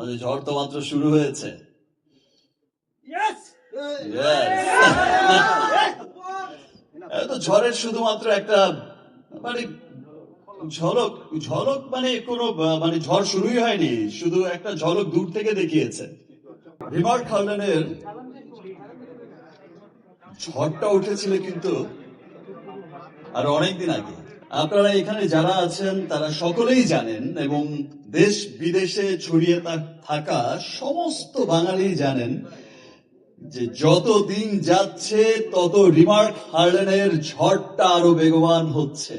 আমাদের ঝড় তো মাত্র শুরু হয়েছে। Yes! তো ঝড়ের শুধুমাত্র একটা মানে ঝলক ঝলক মানে কোনো মানে ঝড় শুরুই হয়নি, শুধু একটা ঝলক দূর থেকে দেখিয়েছে। রিমার্ক হার্লেনের ঝড়টা উঠেছিল কিন্তু আর অনেকদিন আগে। আপনারা এখানে যারা আছেন তারা সকলেই জানেন, এবং দেশ বিদেশে ছড়িয়ে থাকা সমস্ত বাঙালি জানেন যে যত দিন যাচ্ছে তত রিমার্ক হার্লেনের ঝড়টা আরো বেগবান হচ্ছে।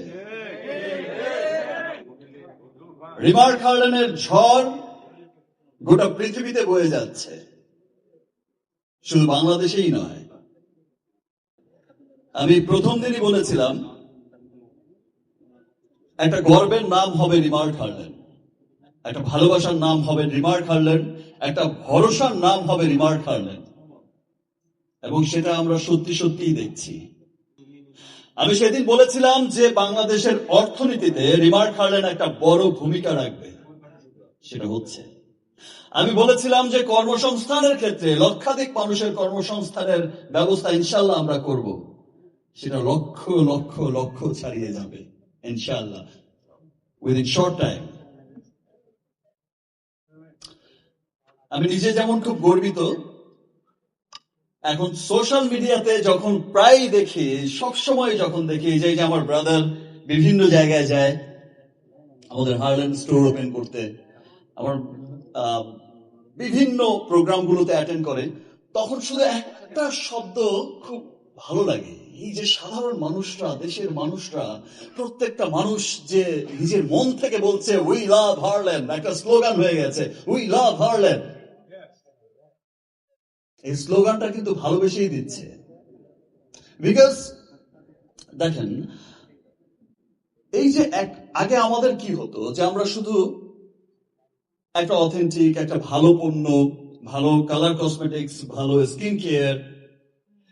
রিমার্ক হার্লেনের ঝড় গোটা পৃথিবীতে বয়ে যাচ্ছে, শুধু বাংলাদেশেই নয়। আমি প্রথম দিনই বলেছিলাম একটা গর্বের নাম হবে রিমার্ক হার্লেন, একটা ভালোবাসার নাম হবে রিমার্ক হার্লেন, একটা ভরসার নাম হবে রিমার্ক হার্লেন, এবং সেটা আমরা সত্যি সত্যিই দেখছি। আমি সেদিন বলেছিলাম যে বাংলাদেশের অর্থনীতিতে রিমার্ক হার্লেন একটা বড় ভূমিকা রাখবে, সেটা হচ্ছে। আমি বলেছিলাম যে কর্মসংস্থানের ক্ষেত্রে লক্ষাধিক মানুষের কর্মসংস্থানের ব্যবস্থা ইনশাল্লাহ আমরা করব, সেটা লক্ষ লক্ষ লক্ষ ছাড়িয়ে যাবে ইনশাল্লাহ উইদিন শর্ট টাইম। আমি নিজে যেমন খুব গর্বিত, এখন সোশ্যাল মিডিয়াতে যখন প্রায় দেখি, সবসময় যখন দেখি যে আমার ব্রাদার বিভিন্ন জায়গায় যায় আমাদের হার্লেন স্টোর ওপেন করতে, আমার বিভিন্ন প্রোগ্রামগুলোতে অ্যাটেন্ড করে, তখন শুধু একটা শব্দ খুব ভালো লাগে, এই যে সাধারণ মানুষরা, দেশের মানুষরা, প্রত্যেকটা মানুষ যে নিজের মন থেকে বলছে উই লাভ হার্লেন, একটা স্লোগান হয়ে গেছে, উই লাভ হার্লেন। এই স্লোগানটা কিন্তু ভালোবেসেই দিচ্ছে। বিকজ দেখেন, এই যে আগে আমাদের কি হতো যে আমরা শুধু একটা অথেন্টিক, একটা ভালো পণ্য, ভালো কালার কসমেটিক্স, ভালো স্কিন কেয়ার,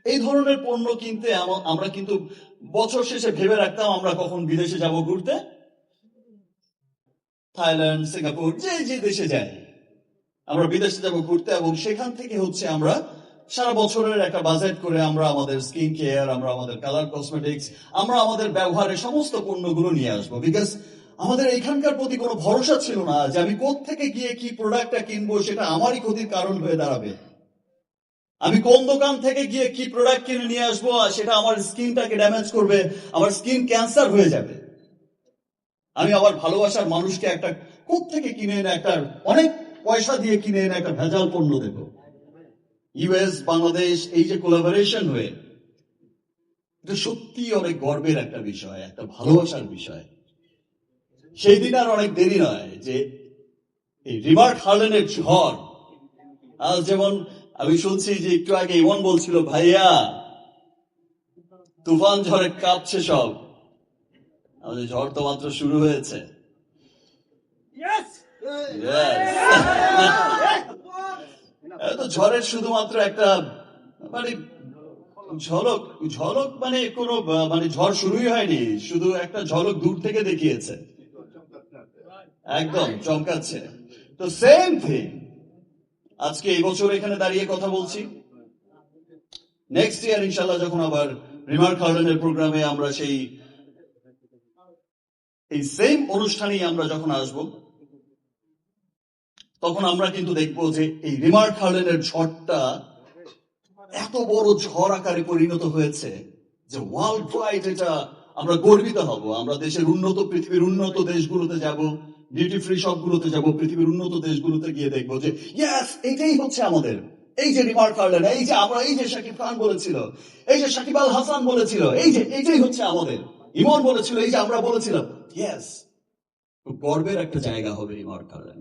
এই ধরনের পণ্য কিনতে আমরা কিন্তু বছর শেষে ভেবে রাখতাম আমরা কখন বিদেশে যাব ঘুরতে, থাইল্যান্ড, সিঙ্গাপুর, যে দেশে যাই আমরা বিদেশে যাব ঘুরতে, এবং সেখান থেকে হচ্ছে আমরা সারা বছরের একটা বাজেট করে আমরা আমাদের স্কিন কেয়ার, আমরা আমাদের কালার কসমেটিক্স, আমরা আমাদের ব্যবহারের সমস্ত পণ্যগুলো নিয়ে আসবো। বিকজ আমাদের এখানকার প্রতি কোনো ভরসা ছিল না যে আমি কোত্থেকে গিয়ে কি প্রোডাক্টটা কিনবো সেটা আমারই ক্ষতির কারণ হয়ে দাঁড়াবে। আমি কোন দোকান থেকে গিয়ে কি প্রোডাক্ট কিনে নিয়ে আসবো আর সেটা আমার স্কিনটাকে ড্যামেজ করবে, আমার স্কিন ক্যান্সার হয়ে যাবে। আমি আমার ভালোবাসার মানুষকে একটা কোত্থেকে কিনে এনে একটা অনেক পয়সা দিয়ে কিনে এনে একটা ভেজাল পণ্য দেব। ইউএস বাংলাদেশ এই যে কোলাবোরেশন হয়ে, এটা সত্যি অনেক গর্বের একটা বিষয়, একটা ভালোবাসার বিষয়। সেই দিন আর অনেক দেরি নয় যে এই রিমার্ক হার্লেনের ঝড়, আজ যেমন আমি শুনছি যে একটু আগে ইমন বলছিল, ভাইয়া তুফান ঝড়ে কাঁপছে সব, আমাদের ঝড় তো মাত্র শুরু হয়েছে। Yes! তো ঝড়ের শুধুমাত্র একটা মানে ঝলক ঝলক মানে কোনো মানে ঝড় শুরুই হয়নি, শুধু একটা ঝলক দূর থেকে দেখিয়েছে, একদম চমকাচ্ছে। তো সেম থিং আজকে এই বছর এখানে দাঁড়িয়ে কথা বলছি, নেক্সট ইয়ার ইনশাল্লাহ যখন আবার রিমার্ক হার্লেনের প্রোগ্রামে আমরা এই সেম অনুষ্ঠানেই আমরা যখন আসব, তখন আমরা কিন্তু দেখবো যে এই রিমার্ক হার্লেনের ঝড়টা এত বড় ঝড় আকারে পরিণত হয়েছে যে ওয়ার্ল্ড ওয়াইড এটা আমরা গর্বিত হব। আমরা দেশের উন্নত, পৃথিবীর উন্নত দেশগুলোতে যাব, ডিউটি ফ্রি শপগুলোতে যাব, পৃথিবীর উন্নত দেশগুলোতে গিয়ে দেখবো যে ইয়েস, এটাই হচ্ছে আমাদের, এই যে রিমার্ক হার্লেন, এই যে আমরা, এই যে শাকিব খান বলেছিল, এই যে শাকিব আল হাসান বলেছিল, এই যে এটাই হচ্ছে আমাদের, ইমন বলেছিল, এই যে আমরা বলেছিলাম, ইয়েস, গর্বের একটা জায়গা হবে রিমার্ক হার্লেন।